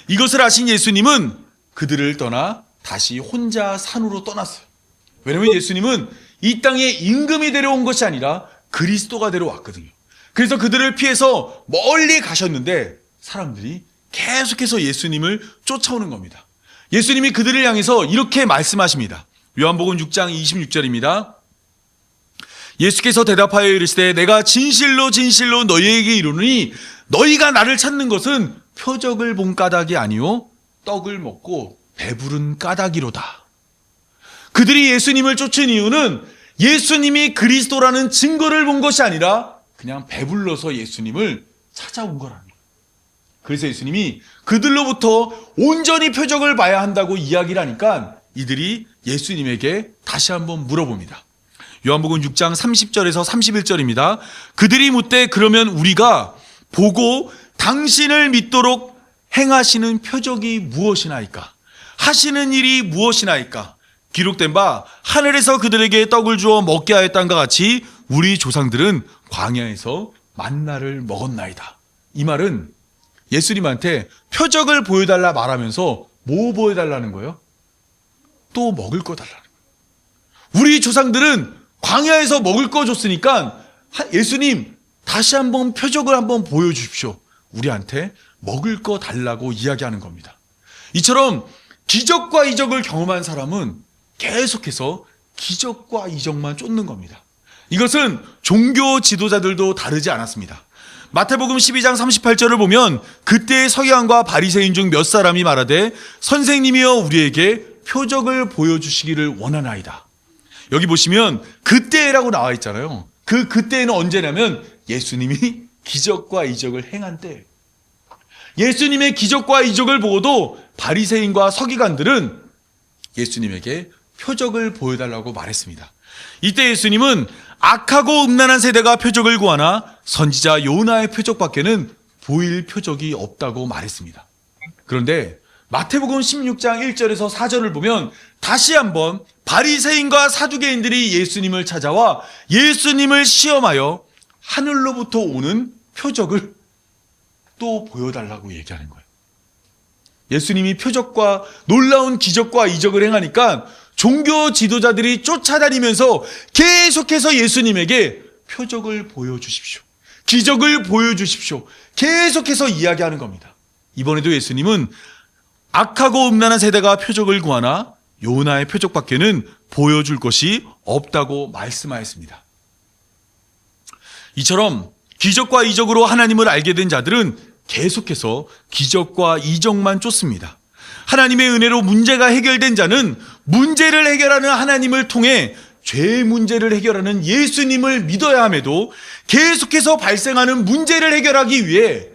이것을 아신 예수님은 그들을 떠나 다시 혼자 산으로 떠났어요. 왜냐하면 예수님은 이 땅에 임금이 되려 온 것이 아니라 그리스도가 되려 왔거든요. 그래서 그들을 피해서 멀리 가셨는데 사람들이 계속해서 예수님을 쫓아오는 겁니다. 예수님이 그들을 향해서 이렇게 말씀하십니다. 요한복음 6장 26절입니다. 예수께서 대답하여 이르시되 내가 진실로 진실로 너희에게 이르노니 너희가 나를 찾는 것은 표적을 본 까닭이 아니요 떡을 먹고 배부른 까닭이로다. 그들이 예수님을 쫓은 이유는 예수님이 그리스도라는 증거를 본 것이 아니라 그냥 배불러서 예수님을 찾아온 거라는 거예요. 그래서 예수님이 그들로부터 온전히 표적을 봐야 한다고 이야기를 하니까 이들이 예수님에게 다시 한번 물어봅니다. 요한복음 6장 30절에서 31절입니다. 그들이 묻되 그러면 우리가 보고 당신을 믿도록 행하시는 표적이 무엇이나이까? 하시는 일이 무엇이나이까? 기록된 바 하늘에서 그들에게 떡을 주어 먹게 하였단과 같이 우리 조상들은 광야에서 만나를 먹었나이다. 이 말은 예수님한테 표적을 보여달라 말하면서 뭐 보여달라는 거예요? 또 먹을 거 달라는 거예요. 우리 조상들은 광야에서 먹을 거 줬으니까 예수님 다시 한번 표적을 한번 보여주십시오. 우리한테 먹을 거 달라고 이야기하는 겁니다. 이처럼 기적과 이적을 경험한 사람은 계속해서 기적과 이적만 쫓는 겁니다. 이것은 종교 지도자들도 다르지 않았습니다. 마태복음 12장 38절을 보면 그때의 서기관과 바리새인 중 몇 사람이 말하되 선생님이여 우리에게 표적을 보여주시기를 원하나이다. 여기 보시면 그때라고 나와 있잖아요. 그때는 언제냐면 예수님이 기적과 이적을 행한 때, 예수님의 기적과 이적을 보고도 바리새인과 서기관들은 예수님에게 표적을 보여달라고 말했습니다. 이때 예수님은 악하고 음란한 세대가 표적을 구하나 선지자 요나의 표적밖에는 보일 표적이 없다고 말했습니다. 그런데 마태복음 16장 1절에서 4절을 보면 다시 한번 바리새인과 사두개인들이 예수님을 찾아와 예수님을 시험하여 하늘로부터 오는 표적을 또 보여달라고 얘기하는 거예요. 예수님이 표적과 놀라운 기적과 이적을 행하니까 종교 지도자들이 쫓아다니면서 계속해서 예수님에게 표적을 보여주십시오, 기적을 보여주십시오, 계속해서 이야기하는 겁니다. 이번에도 예수님은 악하고 음란한 세대가 표적을 구하나 요나의 표적밖에는 보여줄 것이 없다고 말씀하였습니다. 이처럼 기적과 이적으로 하나님을 알게 된 자들은 계속해서 기적과 이적만 쫓습니다. 하나님의 은혜로 문제가 해결된 자는 문제를 해결하는 하나님을 통해 죄의 문제를 해결하는 예수님을 믿어야 함에도 계속해서 발생하는 문제를 해결하기 위해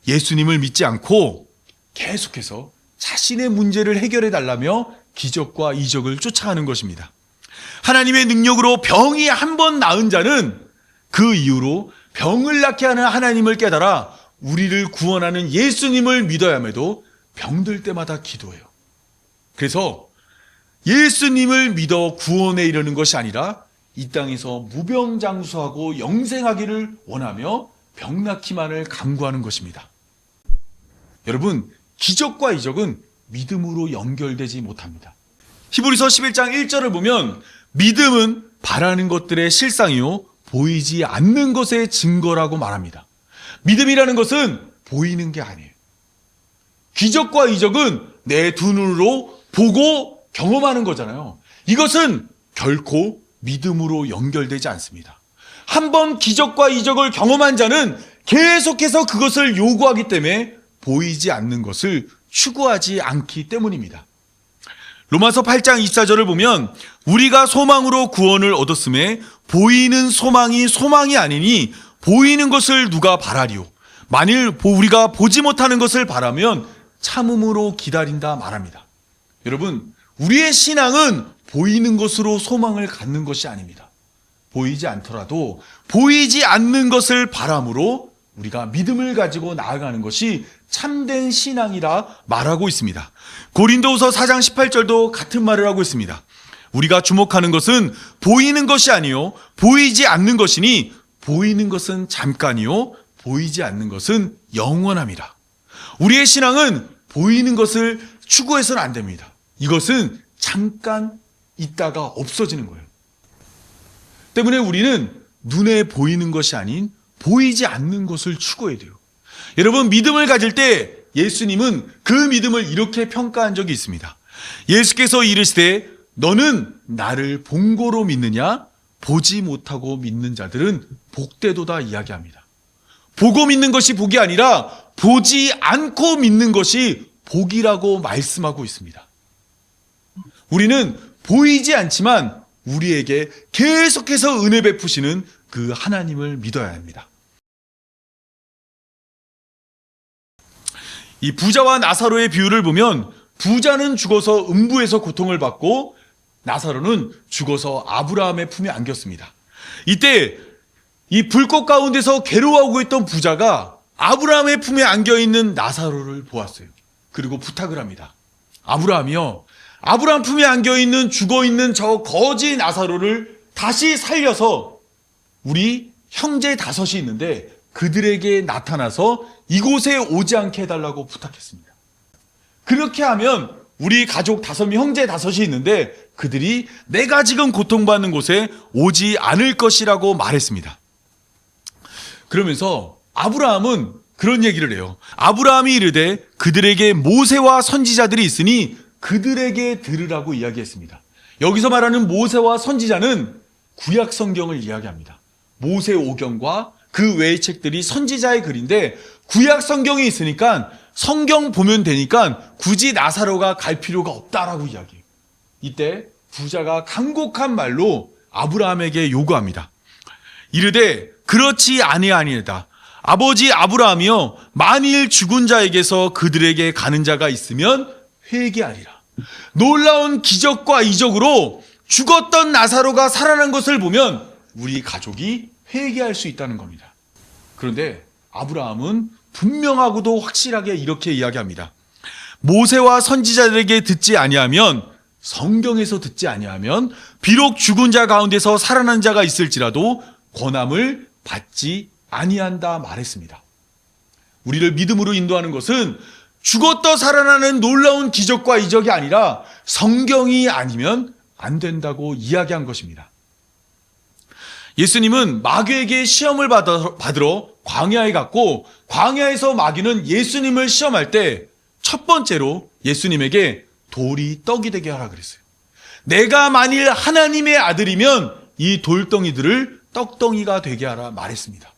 예수님을 믿지 않고 계속해서 자신의 문제를 해결해 달라며 기적과 이적을 쫓아가는 것입니다. 하나님의 능력으로 병이 한 번 나은 자는 그 이후로 병을 낫게 하는 하나님을 깨달아 우리를 구원하는 예수님을 믿어야 함에도 병들 때마다 기도해요. 그래서 예수님을 믿어 구원에 이르는 것이 아니라 이 땅에서 무병장수하고 영생하기를 원하며 병 낫기만을 간구하는 것입니다. 여러분, 기적과 이적은 믿음으로 연결되지 못합니다. 히브리서 11장 1절을 보면 믿음은 바라는 것들의 실상이요 보이지 않는 것의 증거라고 말합니다. 믿음이라는 것은 보이는 게 아니에요. 기적과 이적은 내 두 눈으로 보고 경험하는 거잖아요. 이것은 결코 믿음으로 연결되지 않습니다. 한번 기적과 이적을 경험한 자는 계속해서 그것을 요구하기 때문에 보이지 않는 것을 추구하지 않기 때문입니다. 로마서 8장 24절을 보면 우리가 소망으로 구원을 얻었음에 보이는 소망이 소망이 아니니 보이는 것을 누가 바라리요. 만일 우리가 보지 못하는 것을 바라면 참음으로 기다린다 말합니다. 여러분, 우리의 신앙은 보이는 것으로 소망을 갖는 것이 아닙니다. 보이지 않더라도 보이지 않는 것을 바람으로 우리가 믿음을 가지고 나아가는 것이 참된 신앙이라 말하고 있습니다. 고린도후서 4장 18절도 같은 말을 하고 있습니다. 우리가 주목하는 것은 보이는 것이 아니요 보이지 않는 것이니 보이는 것은 잠깐이요 보이지 않는 것은 영원함이라. 우리의 신앙은 보이는 것을 추구해서는 안 됩니다. 이것은 잠깐 있다가 없어지는 거예요. 때문에 우리는 눈에 보이는 것이 아닌 보이지 않는 것을 추구해야 돼요. 여러분, 믿음을 가질 때 예수님은 그 믿음을 이렇게 평가한 적이 있습니다. 예수께서 이르시되 너는 나를 본고로 믿느냐? 보지 못하고 믿는 자들은 복되도다 이야기합니다. 보고 믿는 것이 복이 아니라 보지 않고 믿는 것이 복이라고 말씀하고 있습니다. 우리는 보이지 않지만 우리에게 계속해서 은혜 베푸시는 그 하나님을 믿어야 합니다. 이 부자와 나사로의 비유를 보면 부자는 죽어서 음부에서 고통을 받고 나사로는 죽어서 아브라함의 품에 안겼습니다. 이때 이 불꽃 가운데서 괴로워하고 있던 부자가 아브라함의 품에 안겨있는 나사로를 보았어요. 그리고 부탁을 합니다. 아브라함이요, 아브라함 품에 안겨있는 죽어있는 저 거지 나사로를 다시 살려서 우리 형제 5이 있는데 그들에게 나타나서 이곳에 오지 않게 해달라고 부탁했습니다. 그렇게 하면 우리 가족 5명, 형제 5이 있는데 그들이 내가 지금 고통받는 곳에 오지 않을 것이라고 말했습니다. 그러면서 아브라함은 그런 얘기를 해요. 아브라함이 이르되 그들에게 모세와 선지자들이 있으니 그들에게 들으라고 이야기했습니다. 여기서 말하는 모세와 선지자는 구약 성경을 이야기합니다. 모세 오경과 그 외의 책들이 선지자의 글인데 구약 성경이 있으니까 성경 보면 되니까 굳이 나사로가 갈 필요가 없다라고 이야기해요. 이때 부자가 간곡한 말로 아브라함에게 요구합니다. 이르되 그렇지 아니하니이다. 아버지 아브라함이여, 만일 죽은 자에게서 그들에게 가는 자가 있으면 회개하리라. 놀라운 기적과 이적으로 죽었던 나사로가 살아난 것을 보면 우리 가족이 회개할 수 있다는 겁니다. 그런데 아브라함은 분명하고도 확실하게 이렇게 이야기합니다. 모세와 선지자들에게 듣지 아니하면, 성경에서 듣지 아니하면 비록 죽은 자 가운데서 살아난 자가 있을지라도 권함을 받지 아니한다 말했습니다. 우리를 믿음으로 인도하는 것은 죽었다 살아나는 놀라운 기적과 이적이 아니라 성경이 아니면 안 된다고 이야기한 것입니다. 예수님은 마귀에게 시험을 받으러 광야에 갔고, 광야에서 마귀는 예수님을 시험할 때 첫 번째로 예수님에게 돌이 떡이 되게 하라 그랬어요. 내가 만일 하나님의 아들이면 이 돌덩이들을 떡덩이가 되게 하라 말했습니다.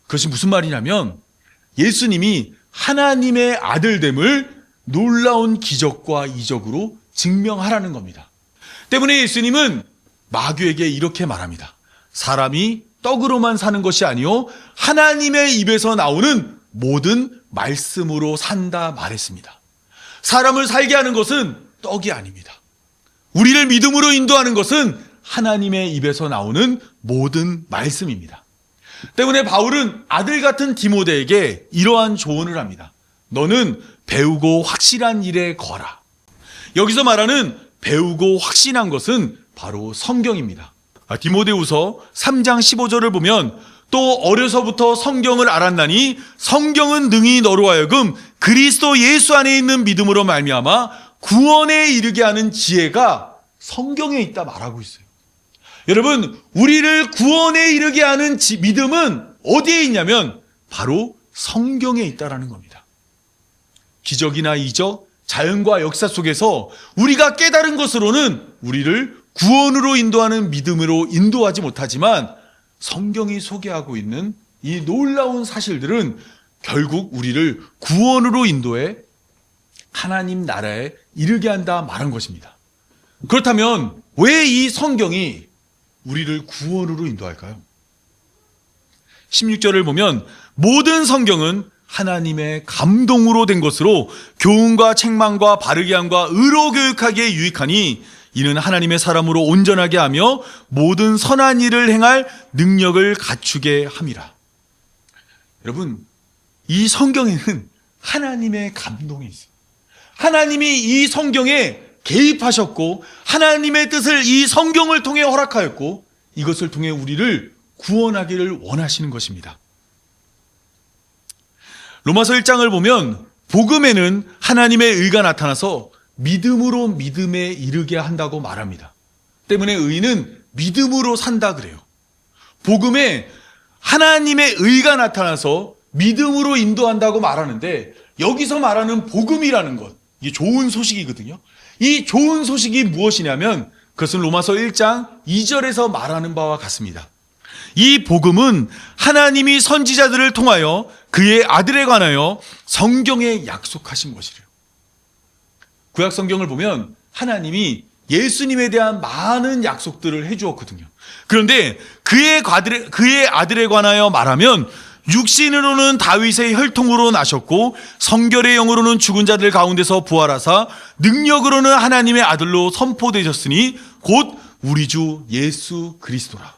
그것이 무슨 말이냐면 예수님이 하나님의 아들됨을 놀라운 기적과 이적으로 증명하라는 겁니다. 때문에 예수님은 마귀에게 이렇게 말합니다. 사람이 떡으로만 사는 것이 아니요 하나님의 입에서 나오는 모든 말씀으로 산다 말했습니다. 사람을 살게 하는 것은 떡이 아닙니다. 우리를 믿음으로 인도하는 것은 하나님의 입에서 나오는 모든 말씀입니다. 때문에 바울은 아들 같은 디모데에게 이러한 조언을 합니다. 너는 배우고 확실한 일에 거라. 여기서 말하는 배우고 확신한 것은 바로 성경입니다. 디모데후서 3장 15절을 보면 또 어려서부터 성경을 알았나니 성경은 능히 너로 하여금 그리스도 예수 안에 있는 믿음으로 말미암아 구원에 이르게 하는 지혜가 성경에 있다 말하고 있어요. 여러분, 우리를 구원에 이르게 하는 믿음은 어디에 있냐면 바로 성경에 있다라는 겁니다. 기적이나 이적, 자연과 역사 속에서 우리가 깨달은 것으로는 우리를 구원으로 인도하는 믿음으로 인도하지 못하지만 성경이 소개하고 있는 이 놀라운 사실들은 결국 우리를 구원으로 인도해 하나님 나라에 이르게 한다 말한 것입니다. 그렇다면 왜 이 성경이 우리를 구원으로 인도할까요? 16절을 보면 모든 성경은 하나님의 감동으로 된 것으로 교훈과 책망과 바르게 함과 의로 교육하기에 유익하니 이는 하나님의 사람으로 온전하게 하며 모든 선한 일을 행할 능력을 갖추게 함이라. 여러분, 이 성경에는 하나님의 감동이 있어요. 하나님이 이 성경에 개입하셨고 하나님의 뜻을 이 성경을 통해 허락하였고 이것을 통해 우리를 구원하기를 원하시는 것입니다. 로마서 1장을 보면 복음에는 하나님의 의가 나타나서 믿음으로 믿음에 이르게 한다고 말합니다. 때문에 의인은 믿음으로 산다 그래요. 복음에 하나님의 의가 나타나서 믿음으로 인도한다고 말하는데 여기서 말하는 복음이라는 것, 이게 좋은 소식이거든요. 이 좋은 소식이 무엇이냐면 그것은 로마서 1장 2절에서 말하는 바와 같습니다. 이 복음은 하나님이 선지자들을 통하여 그의 아들에 관하여 성경에 약속하신 것이래요. 구약 성경을 보면 하나님이 예수님에 대한 많은 약속들을 해주었거든요. 그런데 그의 아들에 관하여 말하면 육신으로는 다윗의 혈통으로 나셨고 성결의 영으로는 죽은 자들 가운데서 부활하사 능력으로는 하나님의 아들로 선포되셨으니 곧 우리 주 예수 그리스도라.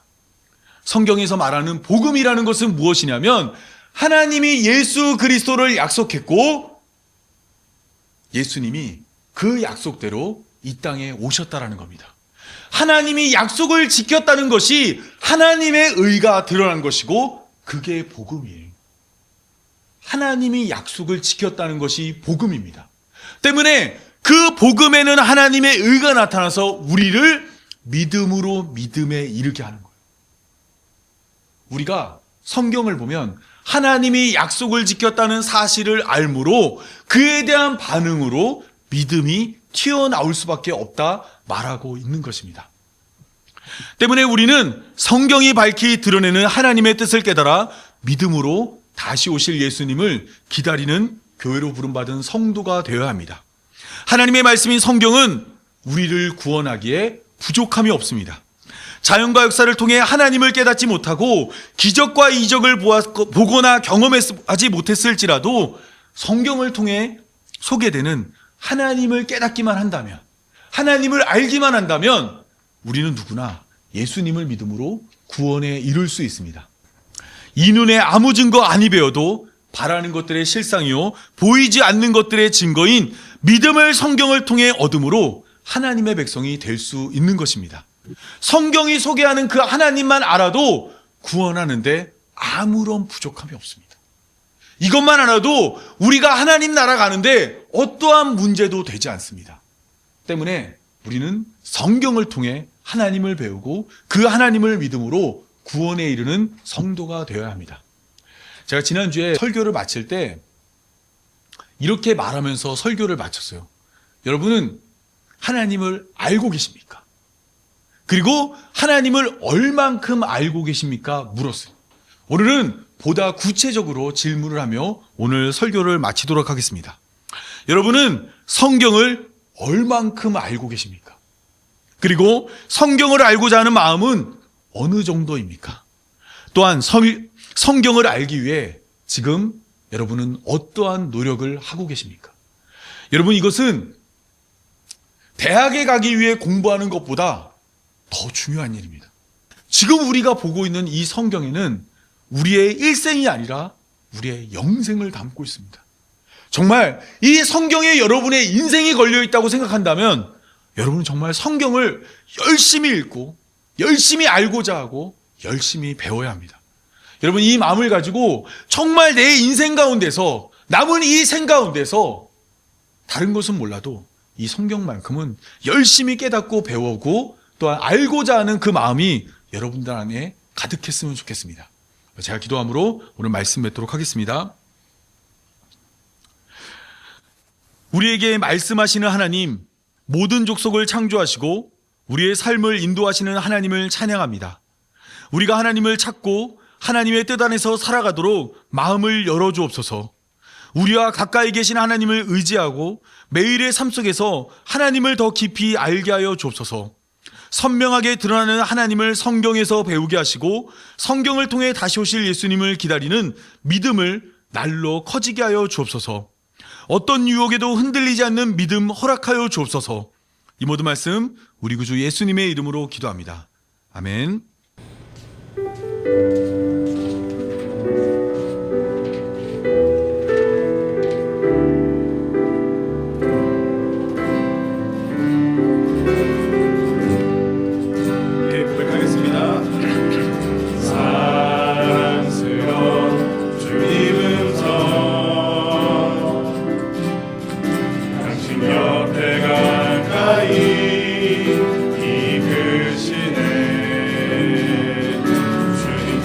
성경에서 말하는 복음이라는 것은 무엇이냐면 하나님이 예수 그리스도를 약속했고 예수님이 그 약속대로 이 땅에 오셨다라는 겁니다. 하나님이 약속을 지켰다는 것이 하나님의 의가 드러난 것이고 그게 복음이에요. 하나님이 약속을 지켰다는 것이 복음입니다. 때문에 그 복음에는 하나님의 의가 나타나서 우리를 믿음으로 믿음에 이르게 하는 거예요. 우리가 성경을 보면 하나님이 약속을 지켰다는 사실을 알므로 그에 대한 반응으로 믿음이 튀어나올 수밖에 없다 말하고 있는 것입니다. 때문에 우리는 성경이 밝히 드러내는 하나님의 뜻을 깨달아 믿음으로 다시 오실 예수님을 기다리는 교회로 부름받은 성도가 되어야 합니다. 하나님의 말씀인 성경은 우리를 구원하기에 부족함이 없습니다. 자연과 역사를 통해 하나님을 깨닫지 못하고 기적과 이적을 보거나 경험하지 못했을지라도 성경을 통해 소개되는 하나님을 깨닫기만 한다면, 하나님을 알기만 한다면 우리는 누구나 예수님을 믿음으로 구원에 이룰 수 있습니다. 이 눈에 아무 증거 아니 배워도 바라는 것들의 실상이요 보이지 않는 것들의 증거인 믿음을 성경을 통해 얻음으로 하나님의 백성이 될 수 있는 것입니다. 성경이 소개하는 그 하나님만 알아도 구원하는데 아무런 부족함이 없습니다. 이것만 알아도 우리가 하나님 나라 가는데 어떠한 문제도 되지 않습니다. 때문에 우리는 성경을 통해 하나님을 배우고 그 하나님을 믿음으로 구원에 이르는 성도가 되어야 합니다. 제가 지난주에 설교를 마칠 때 이렇게 말하면서 설교를 마쳤어요. 여러분은 하나님을 알고 계십니까? 그리고 하나님을 얼만큼 알고 계십니까? 물었어요. 오늘은 보다 구체적으로 질문을 하며 오늘 설교를 마치도록 하겠습니다. 여러분은 성경을 얼만큼 알고 계십니까? 그리고 성경을 알고자 하는 마음은 어느 정도입니까? 또한 성경을 알기 위해 지금 여러분은 어떠한 노력을 하고 계십니까? 여러분, 이것은 대학에 가기 위해 공부하는 것보다 더 중요한 일입니다. 지금 우리가 보고 있는 이 성경에는 우리의 일생이 아니라 우리의 영생을 담고 있습니다. 정말 이 성경에 여러분의 인생이 걸려 있다고 생각한다면 여러분은 정말 성경을 열심히 읽고 열심히 알고자 하고 열심히 배워야 합니다. 여러분, 이 마음을 가지고 정말 내 인생 가운데서 남은 이 생 가운데서 다른 것은 몰라도 이 성경만큼은 열심히 깨닫고 배우고 또한 알고자 하는 그 마음이 여러분들 안에 가득했으면 좋겠습니다. 제가 기도함으로 오늘 말씀 맺도록 하겠습니다. 우리에게 말씀하시는 하나님, 모든 족속을 창조하시고 우리의 삶을 인도하시는 하나님을 찬양합니다. 우리가 하나님을 찾고 하나님의 뜻 안에서 살아가도록 마음을 열어주옵소서. 우리와 가까이 계신 하나님을 의지하고 매일의 삶 속에서 하나님을 더 깊이 알게 하여 주옵소서. 선명하게 드러나는 하나님을 성경에서 배우게 하시고 성경을 통해 다시 오실 예수님을 기다리는 믿음을 날로 커지게 하여 주옵소서. 어떤 유혹에도 흔들리지 않는 믿음 허락하여 주옵소서. 이 모든 말씀 우리 구주 예수님의 이름으로 기도합니다. 아멘. 이끄시네 주님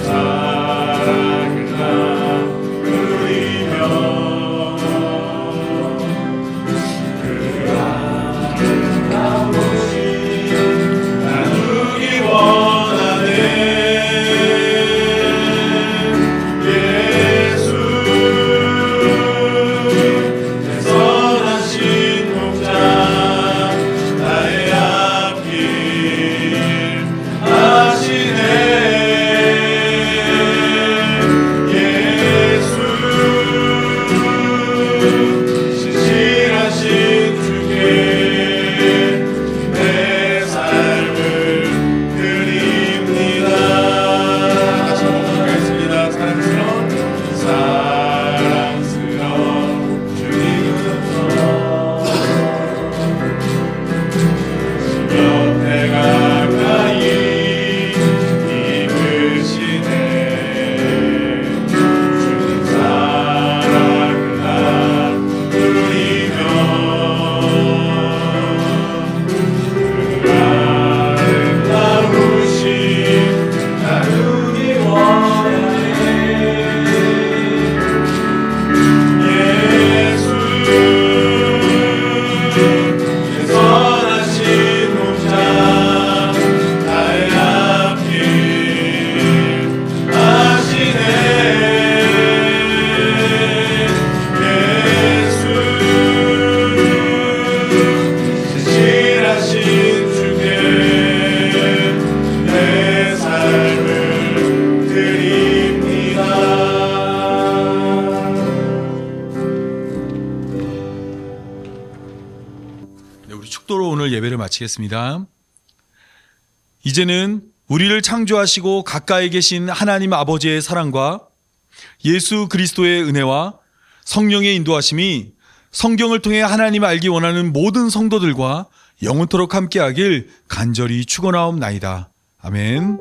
마치겠습니다. 이제는 우리를 창조하시고 가까이 계신 하나님 아버지의 사랑과 예수 그리스도의 은혜와 성령의 인도하심이 성경을 통해 하나님을 알기 원하는 모든 성도들과 영원토록 함께하길 간절히 축원하옵나이다. 아멘.